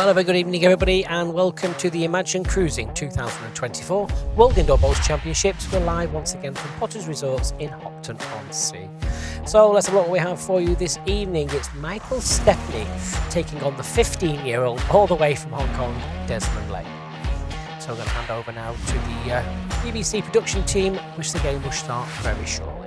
Well, have a good evening, everybody, and welcome to the Imagine Cruising 2024 World Indoor Bowls Championships. We're live once again from Potters Resorts in Hopton-on-Sea. So let's have a look what we have for you this evening. It's Michael Stepney taking on the 15-year-old all the way from Hong Kong, Desmond. So I'm going to hand over now to the BBC production team, which the game will start very shortly.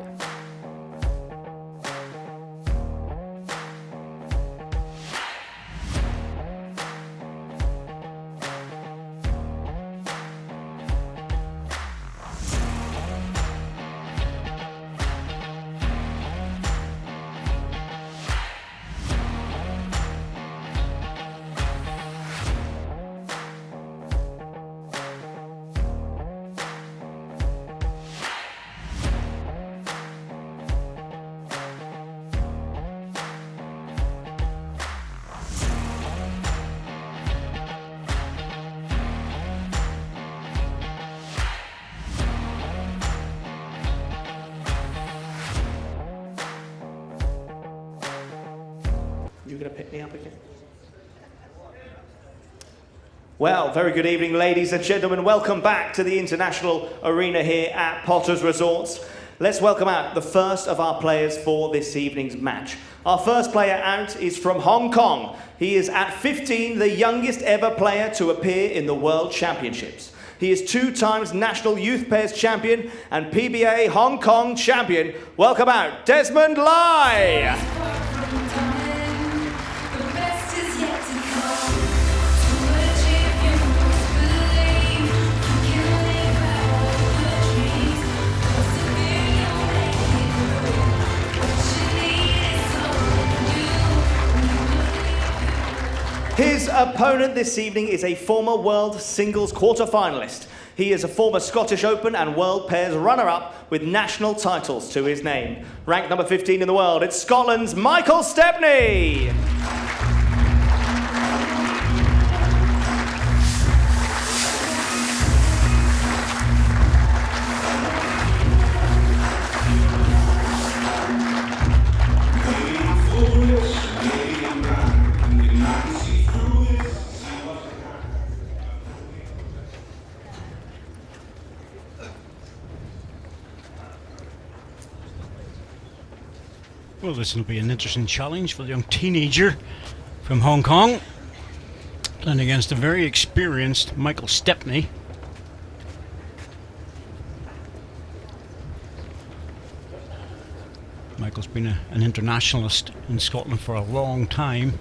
You're going to pick me up again? Well, very good evening, ladies and gentlemen. Welcome back to the International Arena here at Potters Resorts. Let's welcome out the first of our players for this evening's match. Our first player out is from Hong Kong. He is at 15, the youngest ever player to appear in the World Championships. He is 2 times National Youth Pairs Champion and PBA Hong Kong Champion. Welcome out, Desmond Lai. His opponent this evening is a former World Singles quarter-finalist. He is a former Scottish Open and World Pairs runner-up with national titles to his name. Ranked number 15 in the world, it's Scotland's Michael Stepney. Well, this will be an interesting challenge for the young teenager from Hong Kong, playing against a very experienced Michael Stepney. Michael's been an internationalist in Scotland for a long time.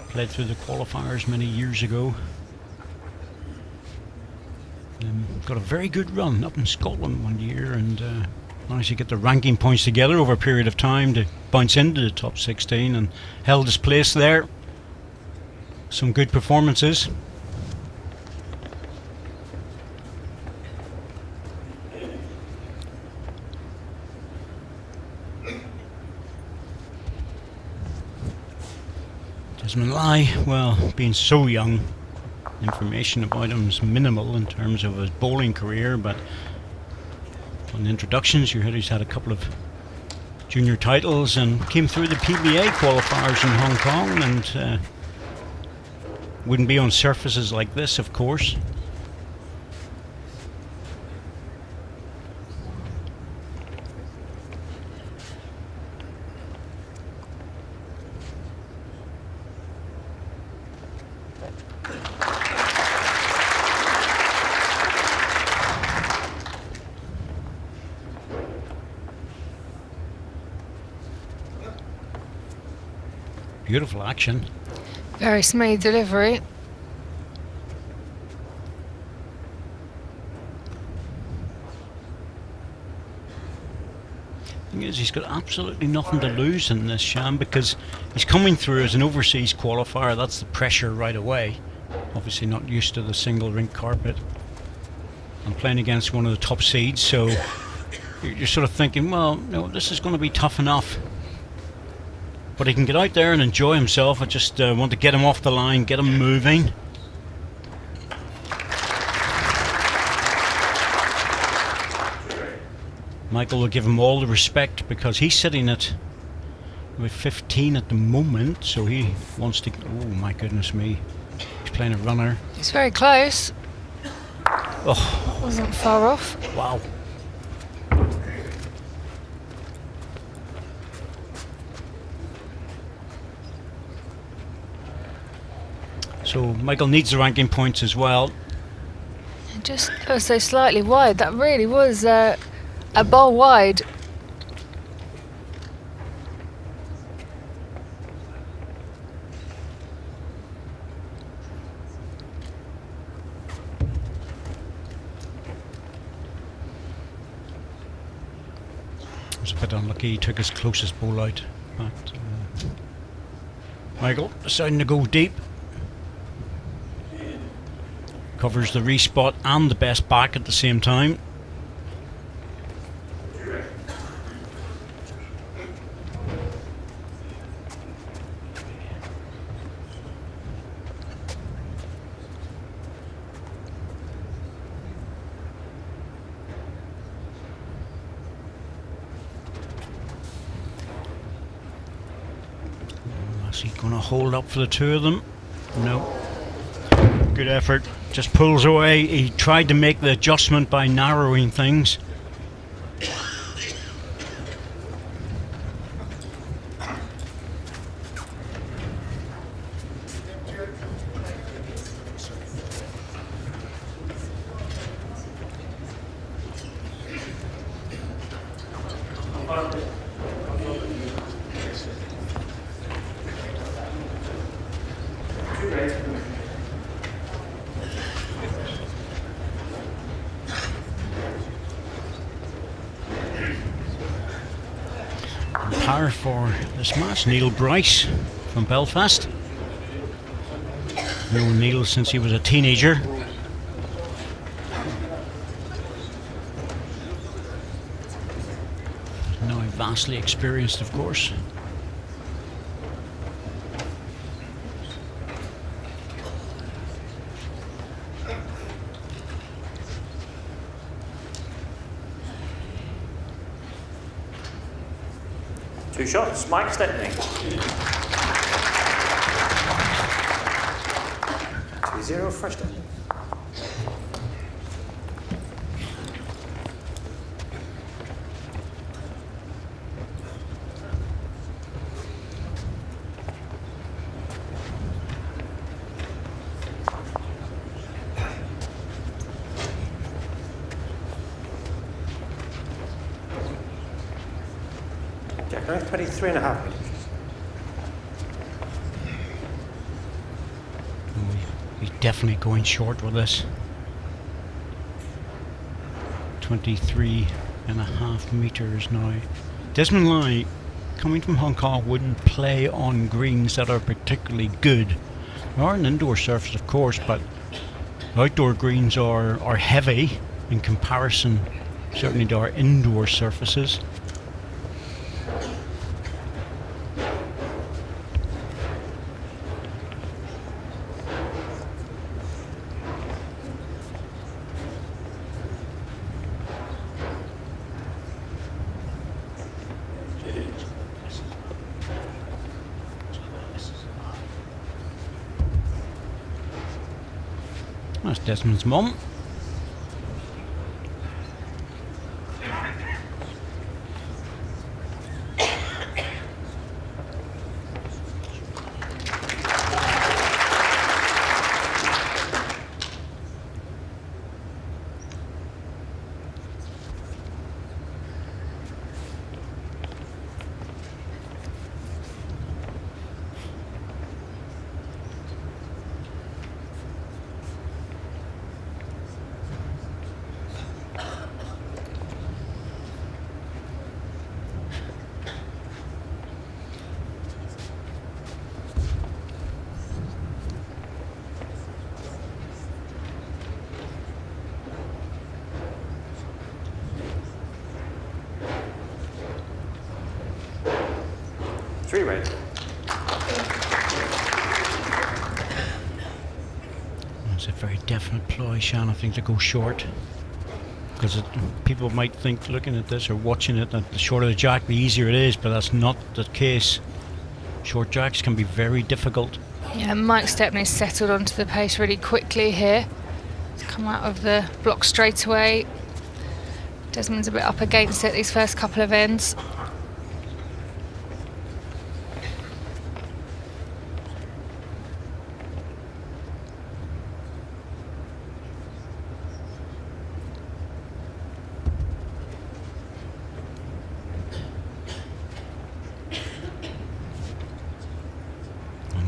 Played through the qualifiers many years ago. Got a very good run up in Scotland one year and managed to get the ranking points together over a period of time to bounce into the top 16 and held his place there. Some good performances. Desmond Lai, well, being so young, information about him is minimal in terms of his bowling career, but on the introductions you heard he's had a couple of junior titles and came through the PBA qualifiers in Hong Kong, and wouldn't be on surfaces like this, of course. Beautiful action. Very smooth delivery. Thing is, he's got absolutely nothing to lose in this, Sham, because he's coming through as an overseas qualifier. That's the pressure right away. Obviously not used to the single rink carpet and playing against one of the top seeds, so you're sort of thinking, well, no, this is going to be tough enough. But he can get out there and enjoy himself. I just want to get him off the line, get him moving. Michael will give him all the respect because he's sitting at with 15 at the moment, so he wants to. Oh my goodness me! He's playing a runner. It's very close. Oh, Wasn't far off. wow! So Michael needs the ranking points as well. Just ever so slightly wide. That really was a ball wide. Was a bit unlucky, he took his closest ball out. But Michael deciding to go deep. Covers the respot and the best back at the same time. Is he going to hold up for the two of them? No. Good effort. Just pulls away. He tried to make the adjustment by narrowing things. Par for this match, Neil Bryce from Belfast. Known Neil since he was a teenager. Now vastly experienced, of course. Two shots, Mike Stepney. 2-0 Freshton. Jack, 23.5 meters. He's definitely going short with this. 23.5 meters now. Desmond Lai, coming from Hong Kong, wouldn't play on greens that are particularly good. They are an indoor surface, of course, but outdoor greens are heavy in comparison, certainly to our indoor surfaces. That's Desmond's mum. Three red. It's a very definite ploy, Shan, I think, to go short. because people might think, looking at this or watching it, that the shorter the jack, the easier it is, but that's not the case. Short jacks can be very difficult. Yeah, Mike Stepney settled onto the pace really quickly here. He's come out of the block straight away. Desmond's a bit up against it these first couple of ends.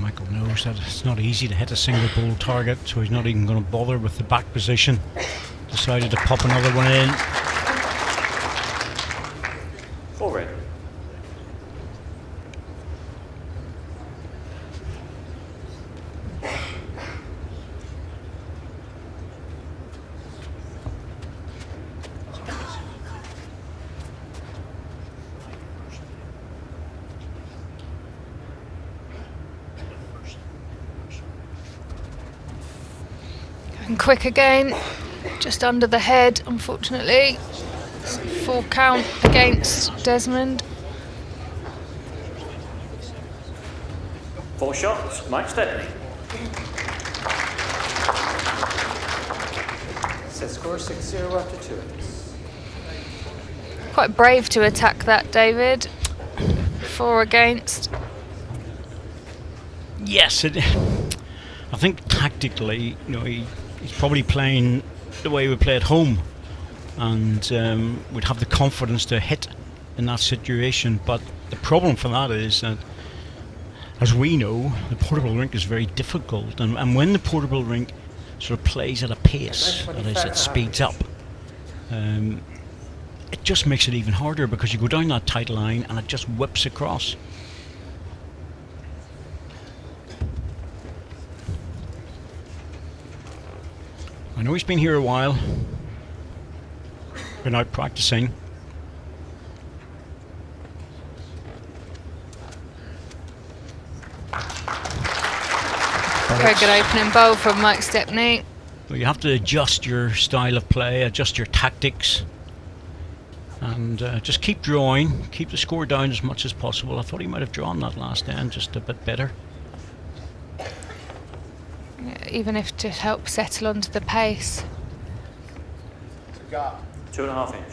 Michael knows that it's not easy to hit a single ball target, so he's not even going to bother with the back position. Decided to pop another one in. 4 red. And quick again, just under the head, unfortunately. 4 count against Desmond. 4 shots, Mike Stepney. Set score 6-0 after 2 innings. Quite brave to attack that, David. 4 against. Yes, I think tactically, he's probably playing the way we play at home, and would have the confidence to hit in that situation. But the problem for that is that, as we know, the portable rink is very difficult, and when the portable rink sort of plays at a pace, that is, it speeds up, it just makes it even harder, because you go down that tight line and it just whips across. I know he's been here a while, been out practicing. Very good opening bowl from Mike Stepney. Well, you have to adjust your style of play, adjust your tactics, and just keep drawing, keep the score down as much as possible. I thought he might have drawn that last end just a bit better. Even if to help settle onto the pace. 2.5 inch.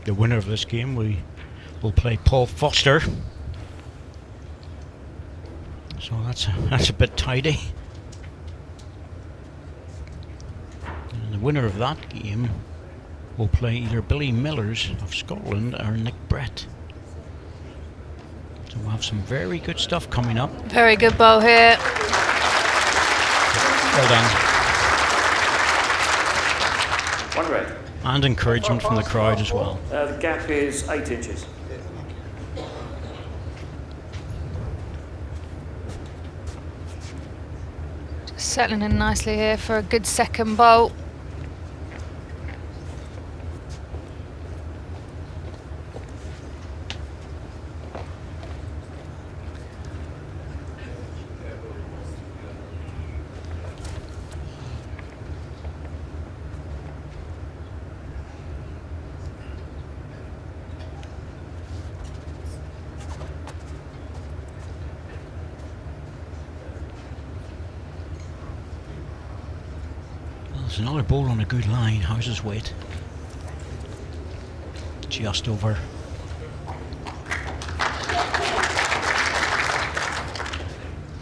The winner of this game, we will play Paul Foster. So that's a bit tidy. And the winner of that game will play either Billy Millers of Scotland or Nick Brett. So we'll have some very good stuff coming up. Very good bowl here. Well done. 1 red. And encouragement from the crowd as well. The gap is 8 inches. Settling in nicely here for a good second bowl. There's another ball on a good line. How's his weight? Just over.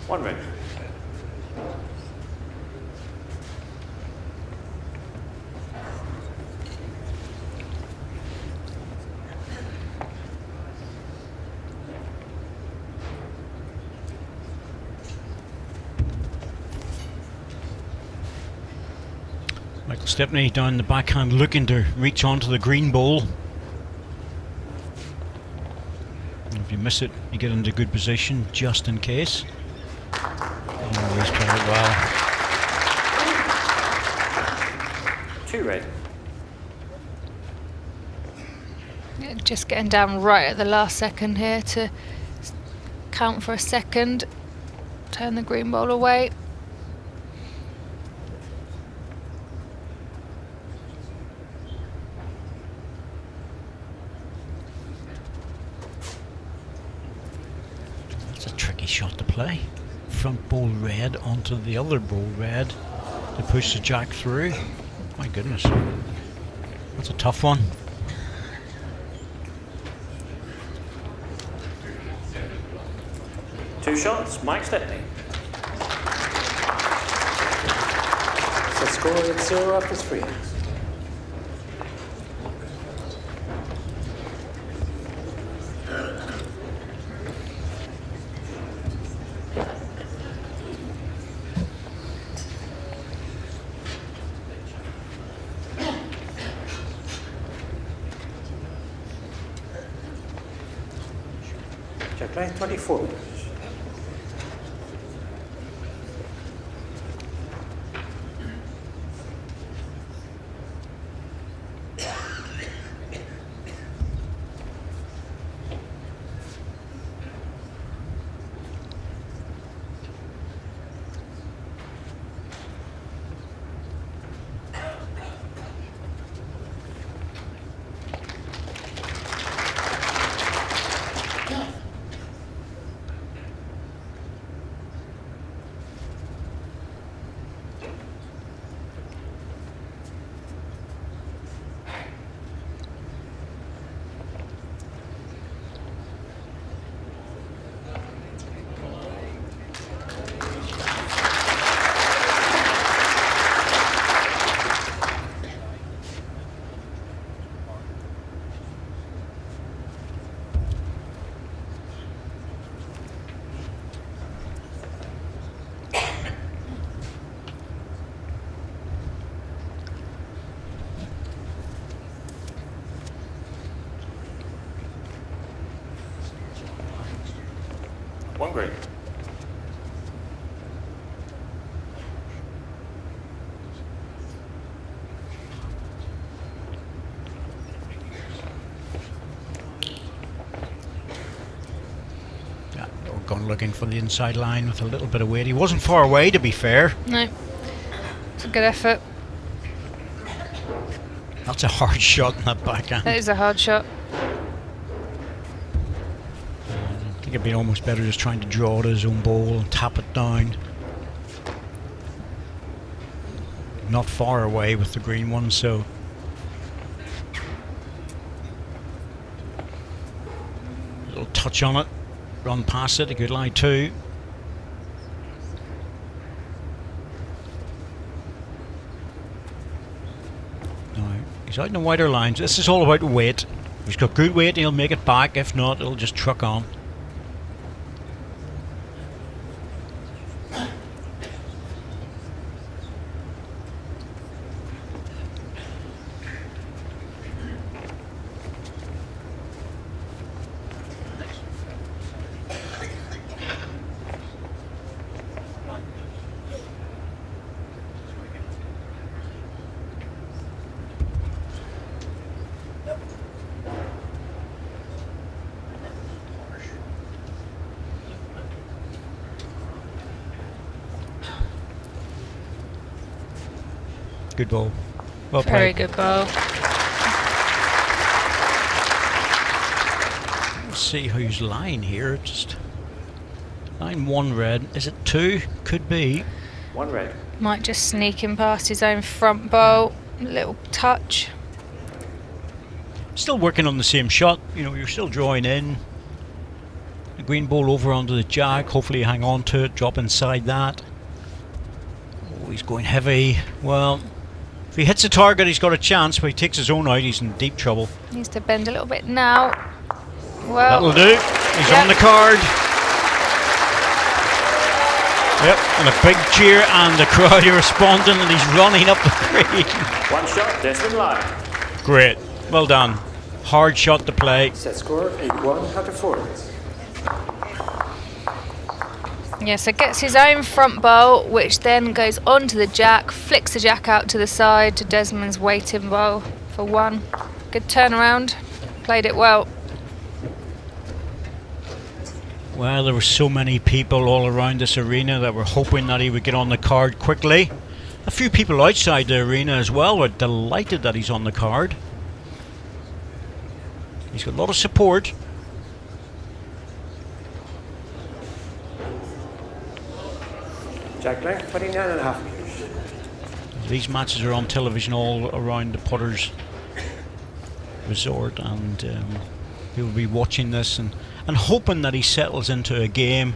One red. Michael Stepney down the backhand, looking to reach onto the green ball. And if you miss it, you get into good position just in case. Oh, he's played it well. 2 red. Yeah, just getting down right at the last second here to count for a second. Turn the green ball away. That's a tricky shot to play. Front ball red onto the other ball red to push the jack through. My goodness. That's a tough one. Two shots, Mike Stepney. Set score at 0 after 3. Check line 24. One green. Yeah, gone looking for the inside line with a little bit of weight. He wasn't far away, to be fair. No, it's a good effort. That's a hard shot in that backhand. That is a hard shot. I think it'd be almost better just trying to draw to his own ball and tap it down. Not far away with the green one, so a little touch on it, run past it, a good lie too. Now he's out in the wider lines. This is all about weight. If he's got good weight, he'll make it back. If not, it'll just truck on. Good ball. Well played. Very good ball. Let's see who's line here. Just line 1 red. Is it 2? Could be. 1 red. Might just sneak him past his own front bowl. A little touch. Still working on the same shot. You know, you're still drawing in. The green ball over onto the jack. Hopefully you hang on to it. Drop inside that. Oh, he's going heavy. Well, if he hits the target, he's got a chance. But he takes his own out, he's in deep trouble. Needs to bend a little bit now. Well, That'll do. He's yep. on the card. Yep, and a big cheer, and the crowd are responding, and he's running up the green. One shot, Desmond line. Great. Well done. Hard shot to play. Set score 8-1 after 4. Yeah, so gets his own front bowl, which then goes onto the jack, flicks the jack out to the side to Desmond's waiting bowl for 1. Good turnaround, played it well. Well, there were so many people all around this arena that were hoping that he would get on the card quickly. A few people outside the arena as well were delighted that he's on the card. He's got a lot of support. Jack blank, 29.5 meters. These matches are on television all around the Potters Resort, and people will be watching this and hoping that he settles into a game.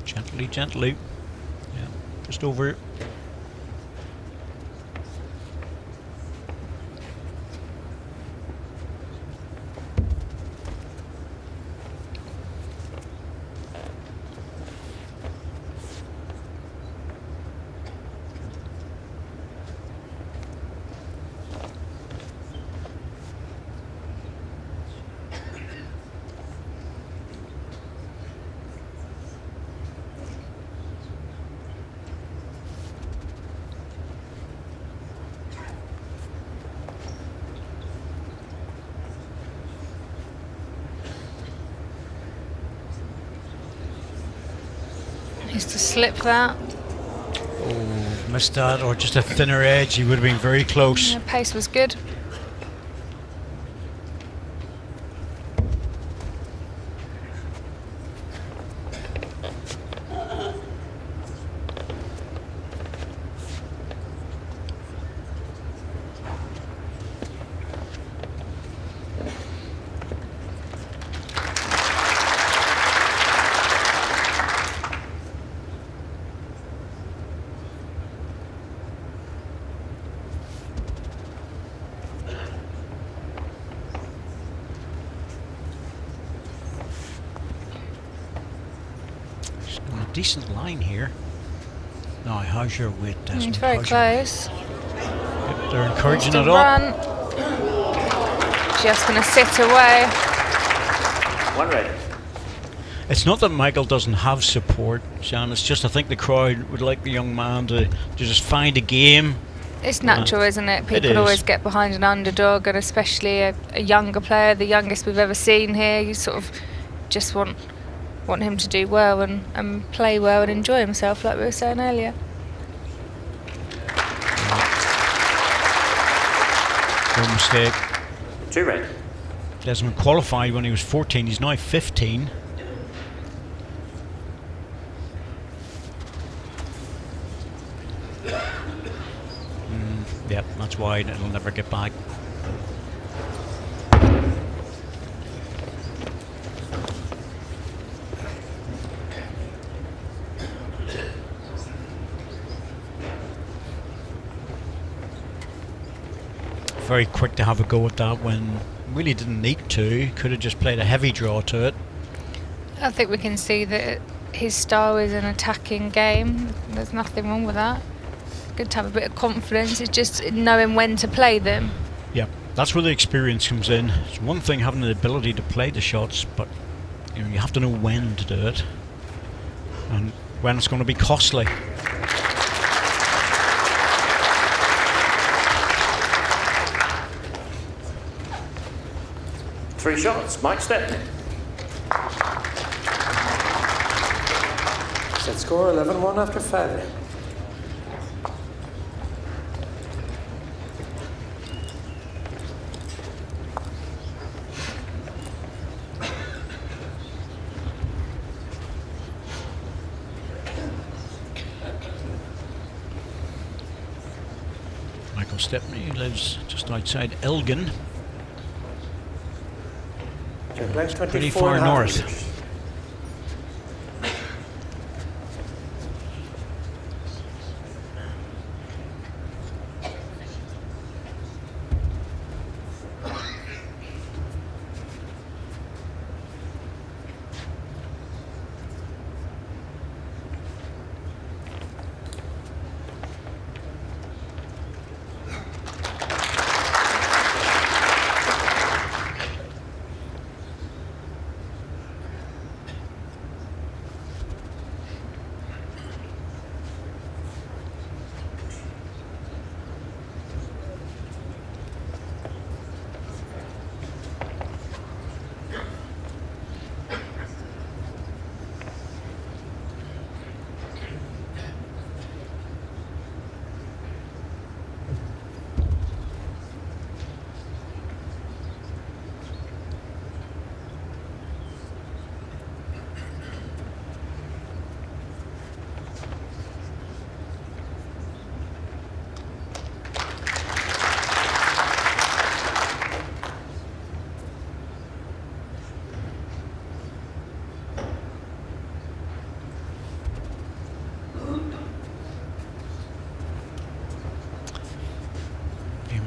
Gently, gently. Yeah, just over. Used to slip that. Oh, missed that, or just a thinner edge. He would have been very close. Yeah, pace was good. Decent line here. Now, how's your weight, Desmond? It's very close. Yep, they're encouraging Wants it to up. run. Just going to sit away. 1 ready. It's not that Michael doesn't have support, Shan. It's just I think the crowd would like the young man to just find a game. It's natural, isn't it? It People is. always get behind an underdog, and especially a younger player, the youngest we've ever seen here. You sort of just want him to do well and play well and enjoy himself, like we were saying earlier. No mistake. 2 ready. Desmond qualified when he was 14. He's now 15. Yep, that's wide. It'll never get back. Very quick to have a go at that when really didn't need to. Could have just played a heavy draw to it. I think we can see that his style is an attacking game. There's nothing wrong with that. Good to have a bit of confidence. It's just knowing when to play them. Yeah, that's where the experience comes in. It's one thing having the ability to play the shots, but you have to know when to do it and when it's going to be costly. Three shots, Mike Stepney. Set score 11-1 after 5. Michael Stepney lives just outside Elgin. Jack blank, Pretty 24 far and a half north. meters.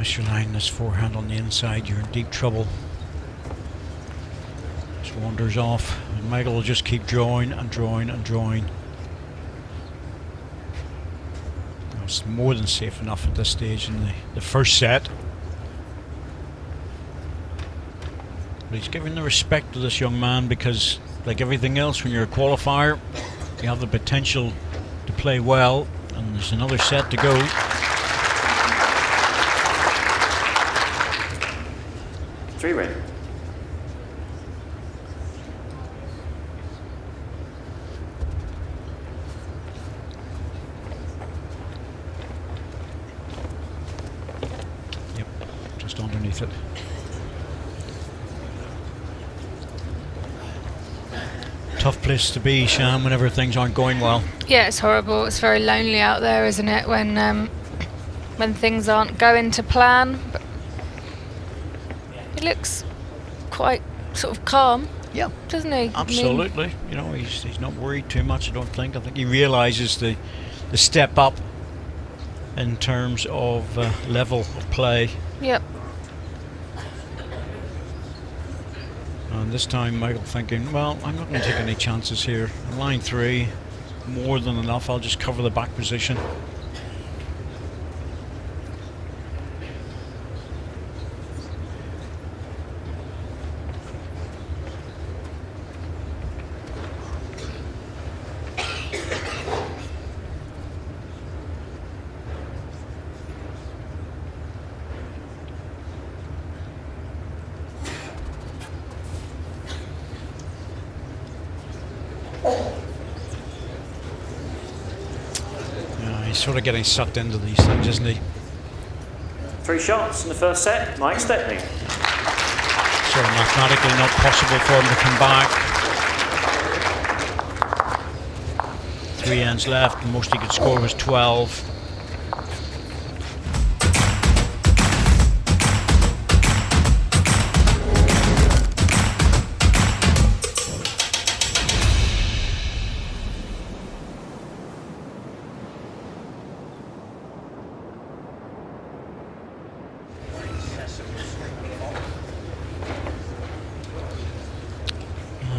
misrelying this forehand on the inside, you're in deep trouble. Just wanders off, and Michael will just keep drawing and drawing and drawing. It's more than safe enough at this stage in the first set. But he's giving the respect to this young man because, like everything else, when you're a qualifier, you have the potential to play well, and there's another set to go. Three red. Yep, just underneath it. Tough place to be, Sham, whenever things aren't going well. Yeah, it's horrible. It's very lonely out there, isn't it, when things aren't going to plan. But he looks quite sort of calm, Yeah, doesn't he? absolutely. You know, he's not worried too much, I don't think. I think he realises the step up in terms of level of play. Yep. And this time Michael thinking, well, I'm not going to take any chances here. Line 3, more than enough. I'll just cover the back position. He's sort of getting sucked into these things, isn't he? 3 shots in the first set. Mike Stepney. So mathematically not possible for him to come back. 3 ends left, the most he could score was 12.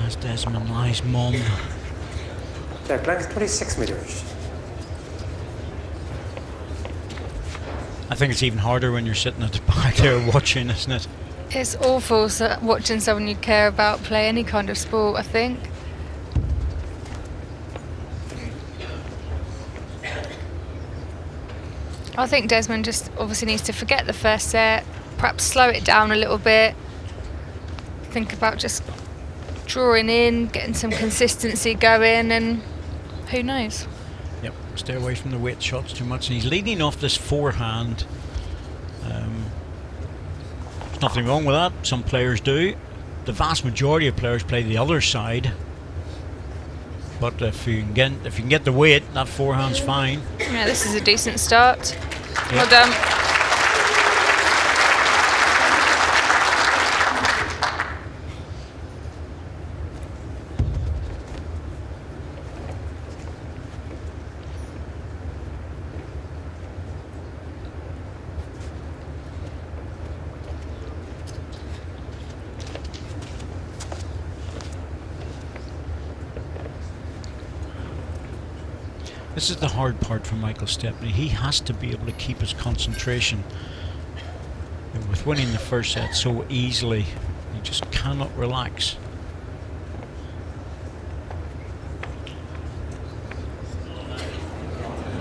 As Desmond lies mum. Their plan is 26 meters. I think it's even harder when you're sitting at the back there watching, isn't it? It's awful watching someone you care about play any kind of sport, I think. I think Desmond just obviously needs to forget the first set, perhaps slow it down a little bit, think about just drawing in, getting some consistency going, and who knows. Yep, stay away from the weight shots too much. And he's leading off this forehand. There's nothing wrong with that. Some players do. The vast majority of players play the other side. But if you can get the weight, that forehand's fine. Yeah, this is a decent start. Yep. Well done. This is the hard part for Michael Stepney. He has to be able to keep his concentration. And with winning the first set so easily, he just cannot relax.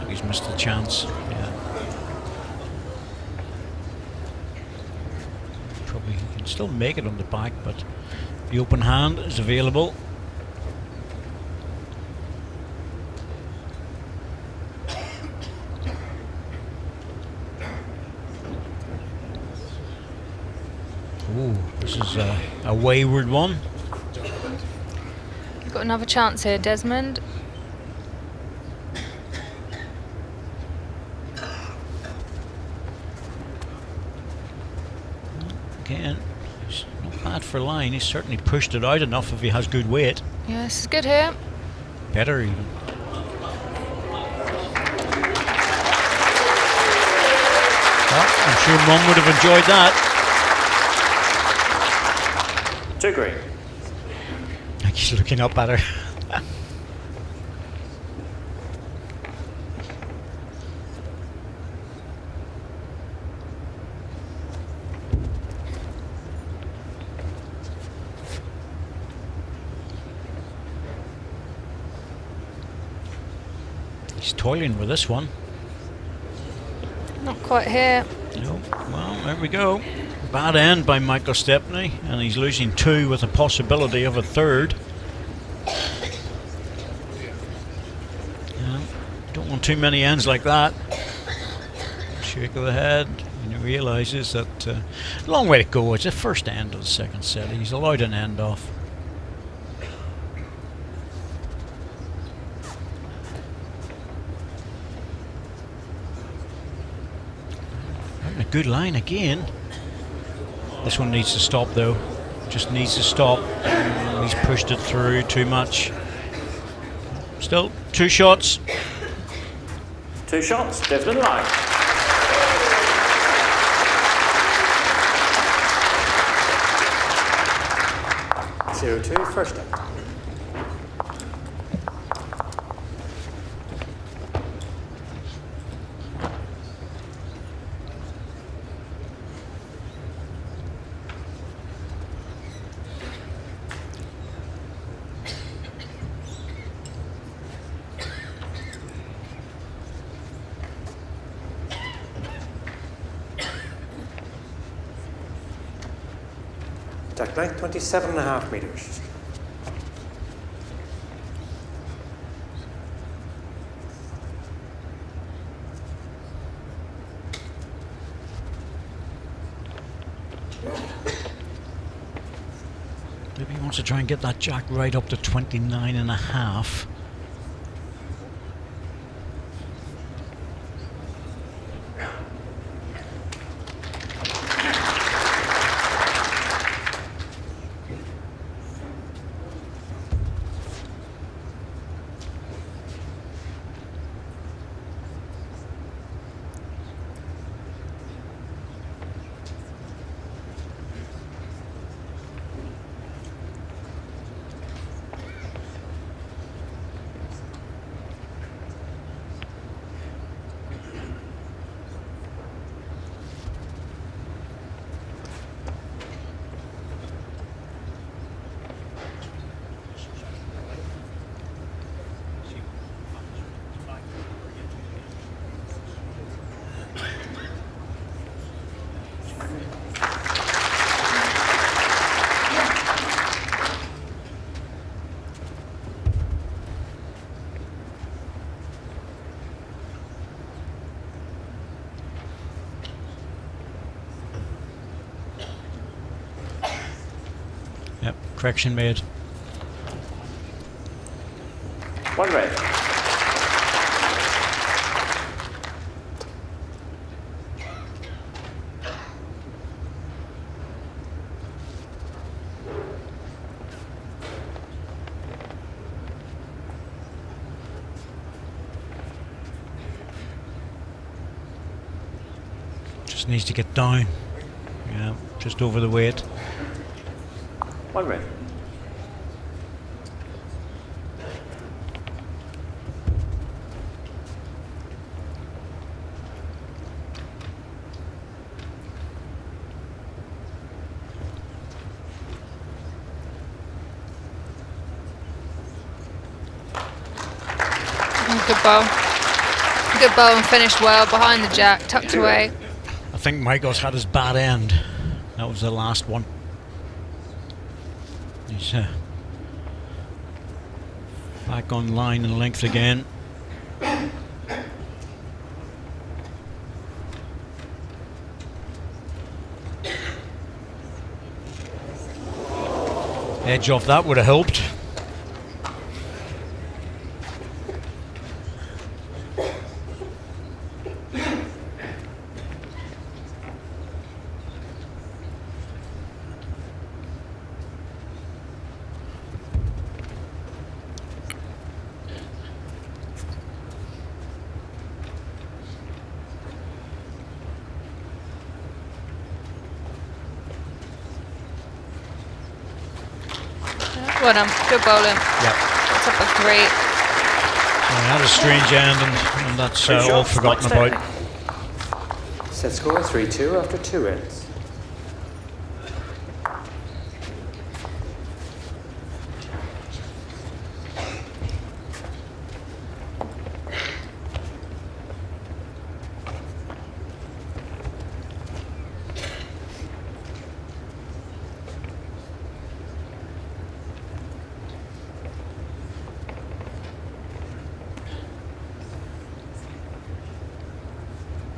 He's missed a chance. Yeah. Probably he can still make it on the back, but the open hand is available. Ooh, this is a wayward one. You've got another chance here, Desmond. Again, it's not bad for line. He's certainly pushed it out enough if he has good weight. Yeah, this is good here. Better even. I'm sure Mum would have enjoyed that. To green. I think he's looking up at her. He's toiling with this one. Not quite here. No. Well, there we go. Bad end by Michael Stepney, and he's losing 2 with a possibility of a third. Yeah, don't want too many ends like that. Shake of the head, and he realises that long way to go. It's the first end of the second set. He's allowed an end off. A good line again. This one needs to stop though. Just needs to stop. He's pushed it through too much. Still 2 shots. 2 shots, Desmond line. Zero two, first end. Attack length 27.5 meters. Maybe he wants to try and get that jack right up to 29.5. Yep, correction made. 1 red. Just needs to get down. Yeah, just over the weight. 1 red. Good bowl. Good bowl and finished well behind the jack, tucked away. I think Michael's had his bad end. That was the last one. He's back on line and length again. Edge off that would have helped. Well done. Good bowling. Yep. Top of 3. I had a strange end, and that's 3 all shots, Mike forgotten about. Stepney. Set score 3-2 after 2 ends.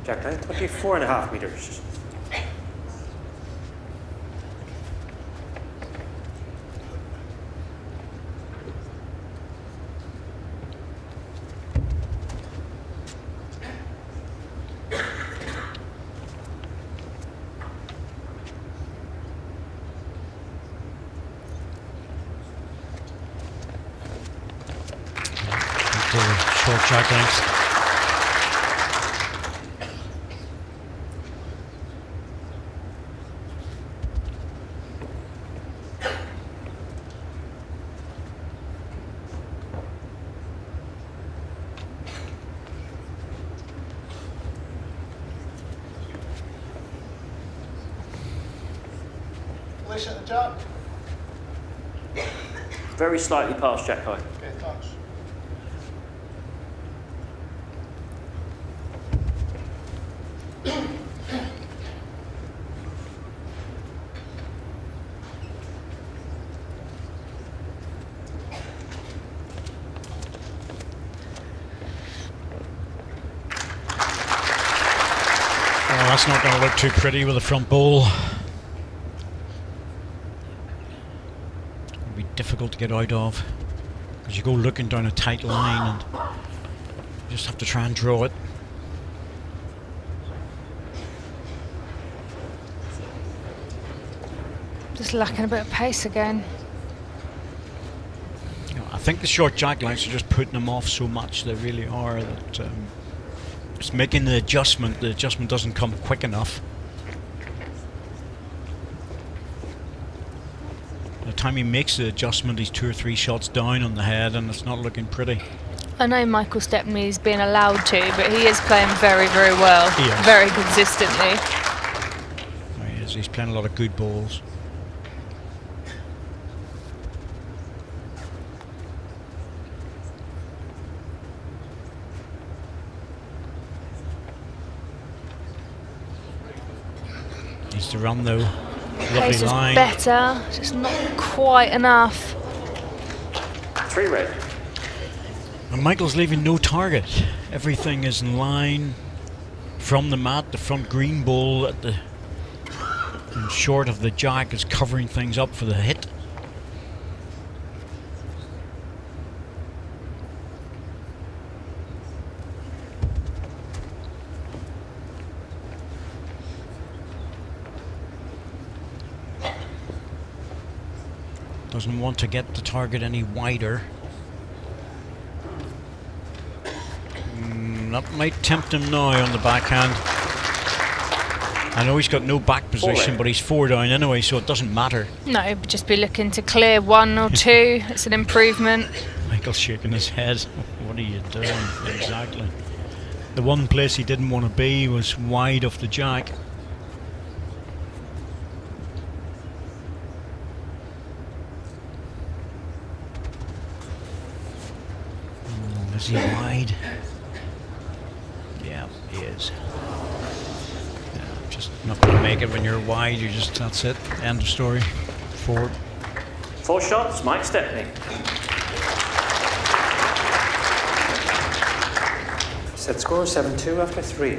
Jack line 24.5 meters. Short jack lengths. At the jack. Very slightly past jack high. Okay, thanks. Oh, that's not going to look too pretty with the front bowl. It'll be difficult to get out of because you go looking down a tight line and you just have to try and draw it. Just lacking a bit of pace again. You know, I think the short jack lengths are just putting them off so much, they really are, that it's making the adjustment doesn't come quick enough. By the time he makes the adjustment, he's 2 or 3 shots down on the head and it's not looking pretty. I know Michael Stepney's been allowed to, but he is playing very, very well. He is. Very consistently. He is, he's playing a lot of good balls. Needs to run though. Pace Lovely is line. better, just not quite enough. 3 red. And Michael's leaving no target. Everything is in line from the mat. The front green ball at the and short of the jack is covering things up for the hit. Doesn't want to get the target any wider. That might tempt him now on the backhand. I know he's got no back position, but he's 4 down anyway, so it doesn't matter. No, but just be looking to clear 1 or 2. It's an improvement. Michael's shaking his head. What are you doing? Exactly. The one place he didn't want to be was wide off the jack. Oh, is he wide? Yeah, he is. Yeah, just not going to make it when you're wide. You just, that's it. End of story. Forward. 4 shots, Mike Stepney. Set score 7-2 after 3.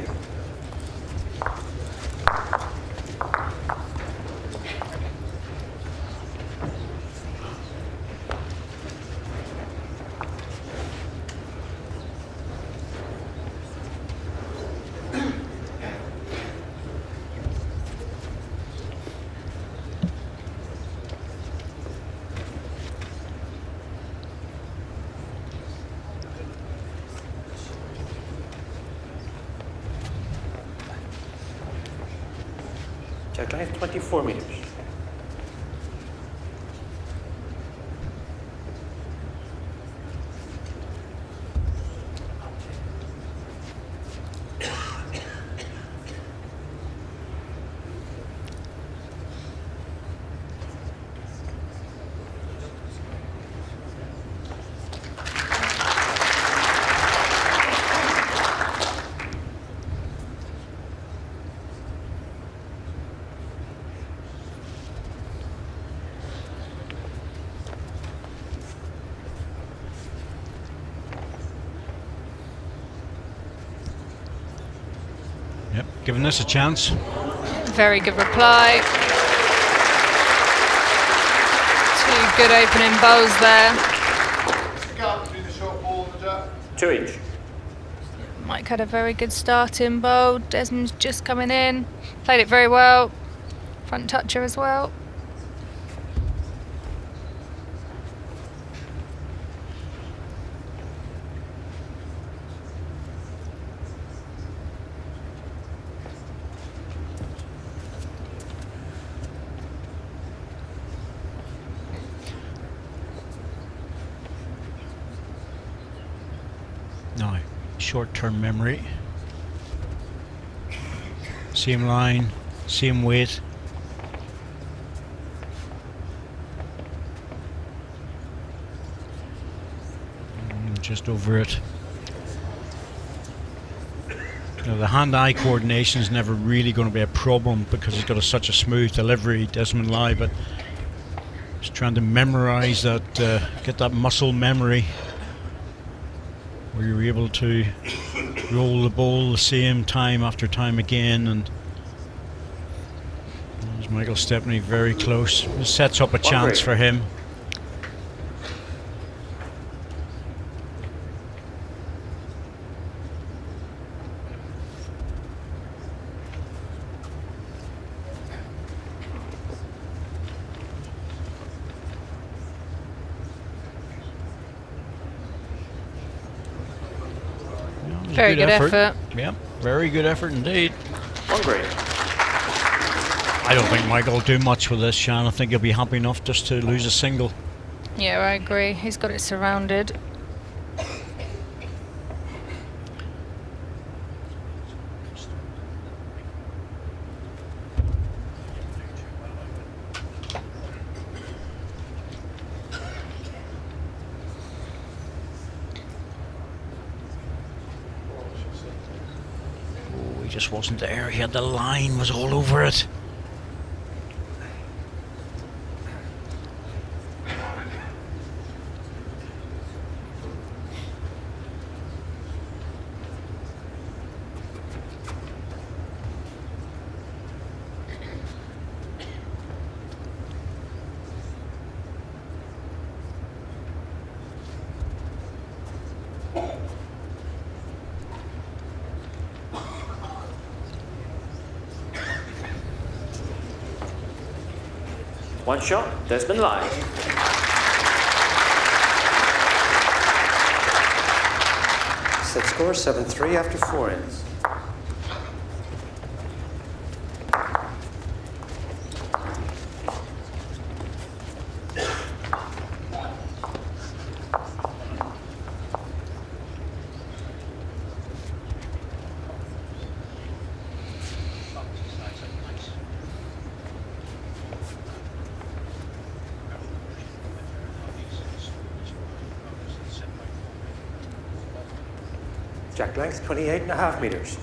Jack line 24 meters. Yep, giving this a chance. Very good reply. Two good opening bowls there. 2 each. Mike had a very good starting bowl. Desmond's just coming in. Played it very well. Front toucher as well. Now, short-term memory. Same line, same weight. Just over it. Now, the hand-eye coordination is never really going to be a problem because he's got such a smooth delivery, Desmond Lai, but just trying to memorize that, get that muscle memory where you're able to roll the ball the same time after time again. And there's Michael Stepney very close. This sets up a chance for him. Very good effort. Yep, very good effort indeed. 1 green. I don't think Michael will do much with this, Shan. I think he'll be happy enough just to lose a single. Yeah, I agree. He's got it surrounded. Just wasn't there. He had the line, was all over it. One shot, Desmond Lai. Set score 7-3 after 4 ends. Jack length 28.5 meters.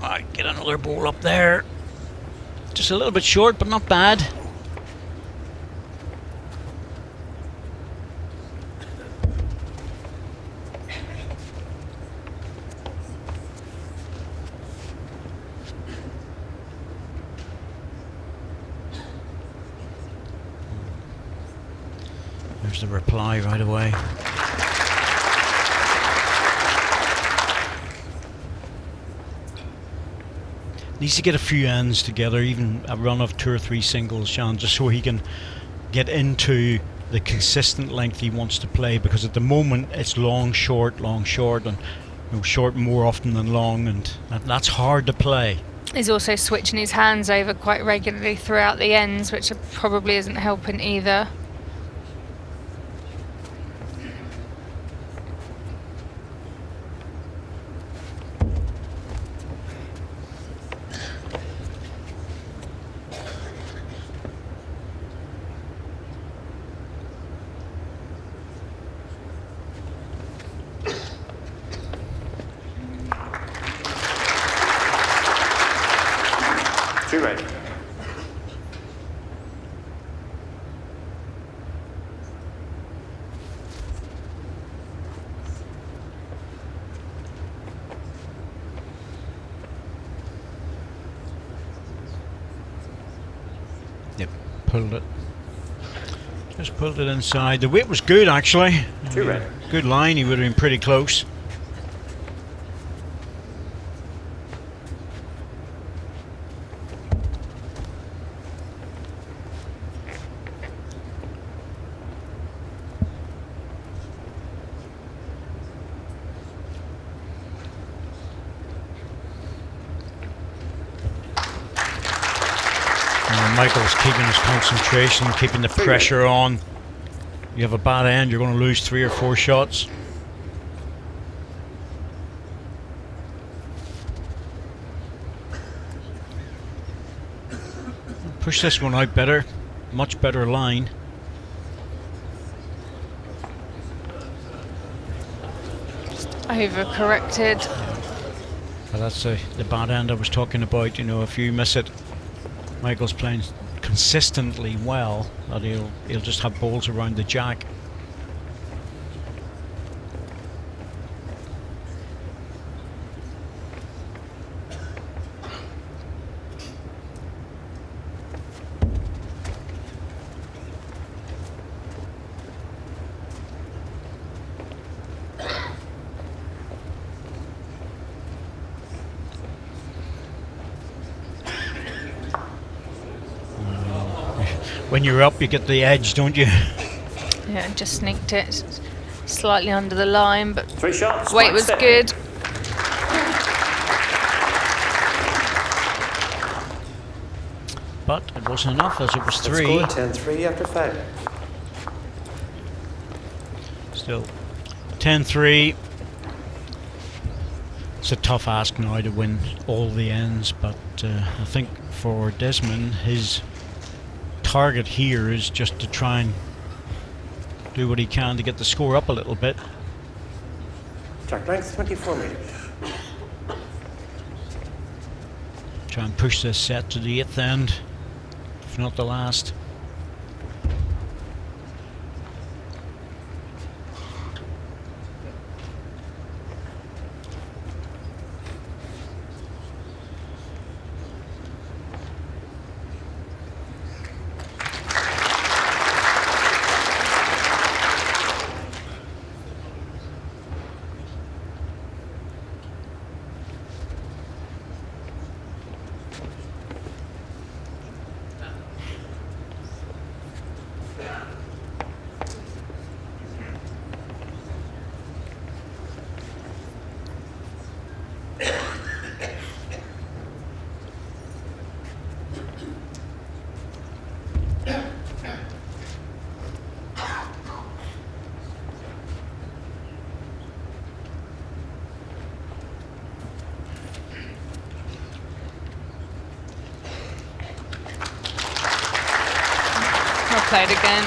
Alright, get another ball up there. Just a little bit short, but not bad. There's the reply right away. Needs to get a few ends together, even a run of 2 or 3 singles, Sean, just so he can get into the consistent length he wants to play, because at the moment it's long, short, and short more often than long, and that's hard to play. He's also switching his hands over quite regularly throughout the ends, which probably isn't helping either. 2 red. Yep, pulled it. Just pulled it inside. The weight was good actually. 2 red. Good line, he would have been pretty close. Michael's keeping his concentration, keeping the pressure on. You have a bad end, you're going to lose 3 or 4 shots. Push this one out better, much better line. Overcorrected. Well, that's the bad end I was talking about. You know, if you miss it, Michael's playing consistently well, that he'll just have balls around the jack. When you're up, you get the edge, don't you? Yeah, just sneaked it slightly under the line, but 3 shots. weight Mike was Stepney. good. But it wasn't enough, as it was Set 3. score 10-3 after 5. Still 10-3. It's a tough ask now to win all the ends, but I think for Desmond, his target here is just to try and do what he can to get the score up a little bit. Jack length 24 meters. Try and push this set to the 8th end, if not the last. Played again.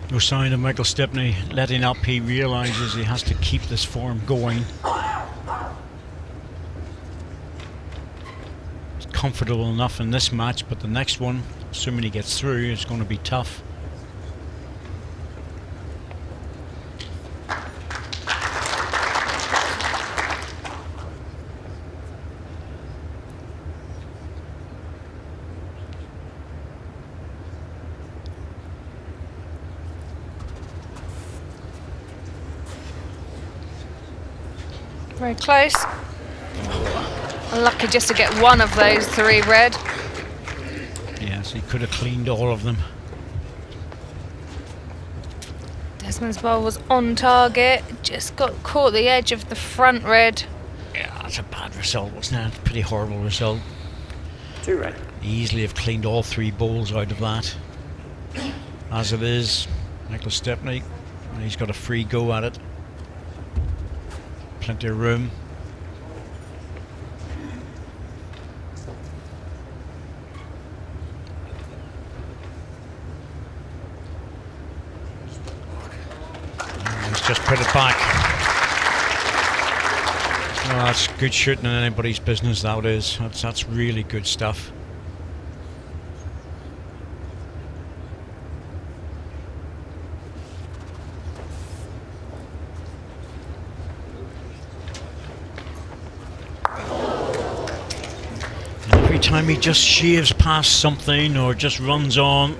No sign of Michael Stepney letting up. He realises he has to keep this form going. He's comfortable enough in this match, but the next one, assuming he gets through, is going to be tough. Very close. Unlucky just to get one of those 3 red. Yes, he could have cleaned all of them. Desmond's ball was on target, just got caught the edge of the front red. Yeah, that's a bad result, wasn't it? Pretty horrible result. 2 red. Easily have cleaned all 3 balls out of that. As it is, Michael Stepney And he's got a free go at it. Plenty of room. And he's just put it back. Oh, that's good shooting in anybody's business, that is. That's really good stuff. Every time he just shaves past something or just runs on.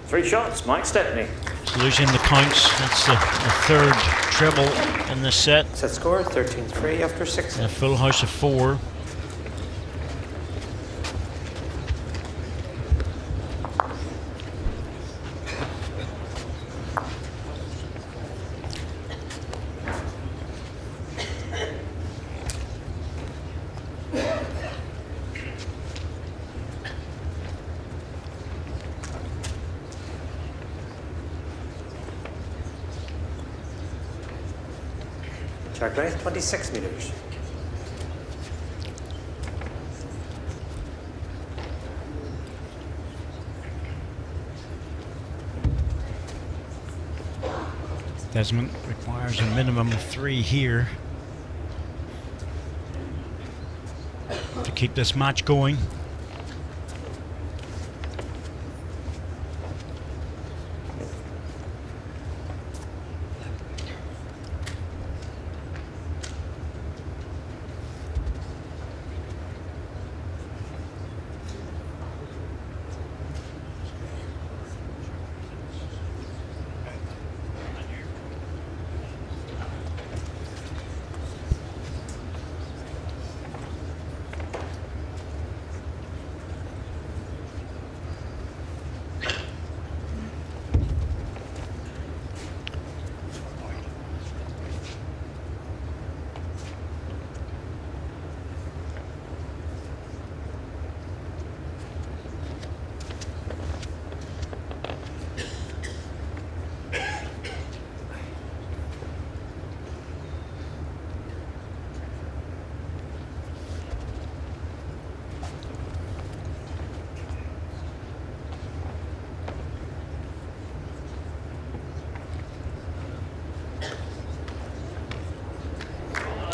3 shots, Mike Stepney. He's losing the counts. That's the third treble in this set. Set score 13-3 after 6. A full house of 4. Track length 26 meters. Desmond requires a minimum of 3 here to keep this match going.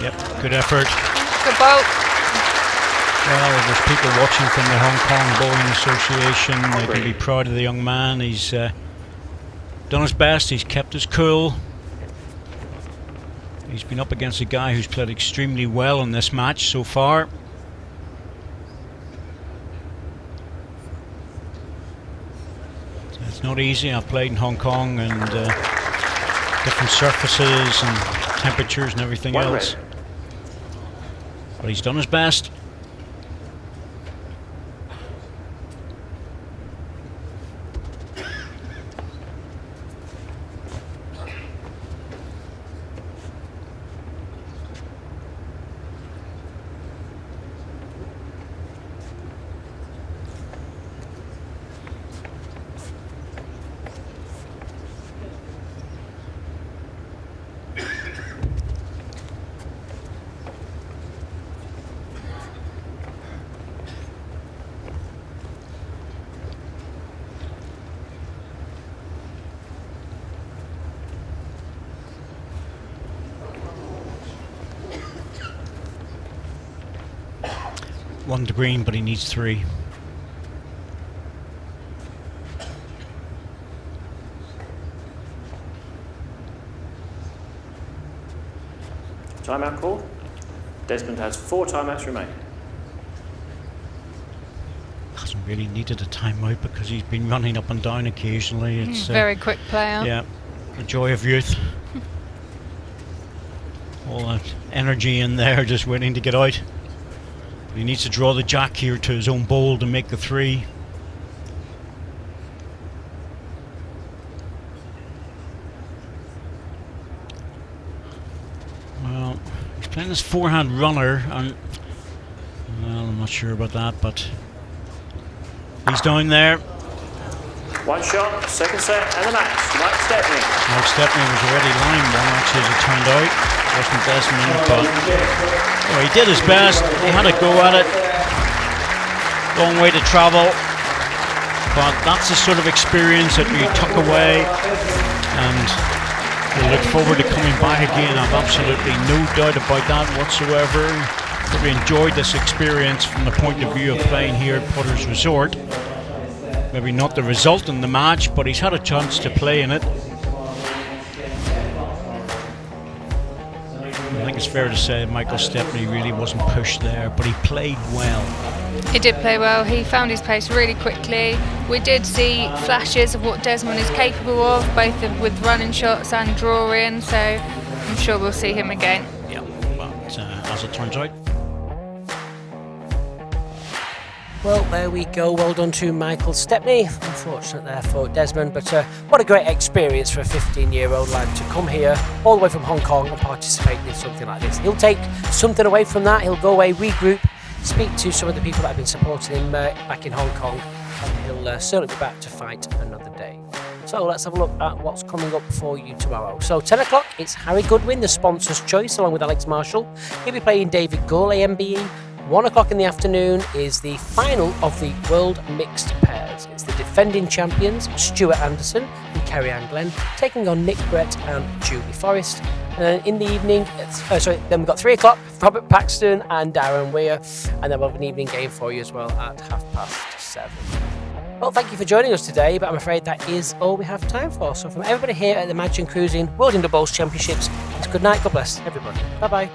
Yep, good effort. Good boat. Well, there's people watching from the Hong Kong Bowling Association. They can be proud of the young man. He's done his best. He's kept his cool. He's been up against a guy who's played extremely well in this match so far. It's not easy. I've played in Hong Kong and different surfaces and temperatures and everything else. But he's done his best. One to green, but he needs 3. Timeout call. Desmond has 4 timeouts remaining. Hasn't really needed a timeout because he's been running up and down occasionally. It's Very quick player. yeah, the joy of youth. All that energy in there, just waiting to get out. He needs to draw the jack here to his own bowl to make the 3. Well, he's playing this forehand runner, and well, I'm not sure about that, but he's down there. 1 shot, second set, and the match. Mike Stepney. Mike Stepney was already line one, actually, as it turned out. Wasn't Desmond, but he did his best. He had a go at it. Long way to travel, but that's the sort of experience that you took away, and we look forward to coming back again. I've absolutely no doubt about that whatsoever. We enjoyed this experience from the point of view of playing here at Potter's Resort. Maybe not the result in the match, but he's had a chance to play in it. I think it's fair to say Michael Stepney really wasn't pushed there, but he played well. He did play well. He found his pace really quickly. We did see flashes of what Desmond is capable of, both with running shots and drawing, so I'm sure we'll see him again. Yeah, but as it turns out. Well, there we go. Well done to Michael Stepney. Unfortunate there for Desmond, but what a great experience for a 15-year-old lad to come here all the way from Hong Kong and participate in something like this. He'll take something away from that. He'll go away, regroup, speak to some of the people that have been supporting him back in Hong Kong, and he'll certainly be back to fight another day. So let's have a look at what's coming up for you tomorrow. So 10 o'clock, it's Harry Goodwin, the sponsor's choice, along with Alex Marshall. He'll be playing David Gould, AMBE. 1 o'clock in the afternoon is the final of the World Mixed Pairs. It's the defending champions, Stuart Anderson and Kerry Ann Glenn, taking on Nick Brett and Julie Forrest. And then in the evening, then we've got 3 o'clock, Robert Paxton and Darren Weir. And then we'll have an evening game for you as well at 7:30. Well, thank you for joining us today, but I'm afraid that is all we have time for. So from everybody here at the Imagine Cruising World Indoor Bowls Championships, it's good night, God bless everybody. Bye-bye.